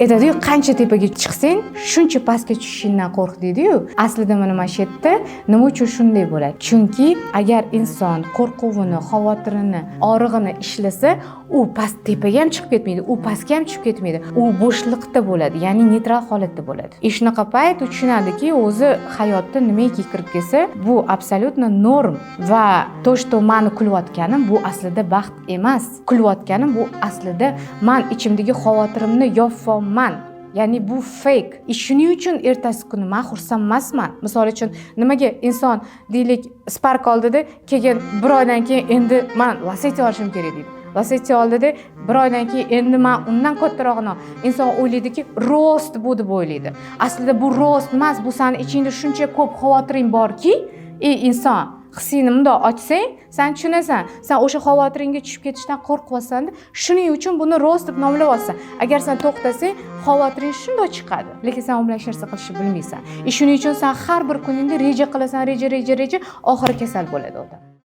aytadi-yu, qancha tepaga chiqsang, shuncha pastga tushishingdan qo'rq deydi-yu. Aslida mana shu yerda nima uchun shunday bo'ladi? Chunki agar inson qo'rquvini, xavotirini, og'rig'ini ishlasa, u past tepaga ham chiqib ketmaydi, u pastga ham tushib ketmaydi. U bo'shliqda bo'ladi, ya'ni neytral holatda bo'ladi. Shunaqa payt u tushunadiki, o'zi hayotda nimaiki kirib kelsa, bu absolyutno norm va to, что meni kulayotganim bu aslida baxt emas. Kulayotganim bu aslida men ichimdagi xavotirimni yopmayman. Ya'ni bu fake. Shuning uchun ertasi kuni men xursand emasman. Misol uchun, nimaga inson deylik Spark oldida keyin bir oydan keyin endi men Lacetti olishim kerak deydi. Lacetti oldida bir oydan keyin endi men undan kattarog'ini inson o'ylaydiki, rost bu deb o'ylaydi. Aslida bu rost emas, bu seni ichingda shuncha ko'p xavotiring borki, inson hissingni bundoq ochsang, sen tushunasan. Sen o'sha xavotiringga tushib ketishdan qo'rqyapsan. Shuning uchun buni rost deb nomlayapsan. Agar sen to'xtasang, xavotiring shundoq chiqadi. Lekin sen u bilan hech narsa qilishni bilmaysan. Shuning uchun sen har bir kuningda reja qilasan, reja, oxiri kasal bo'ladi odam.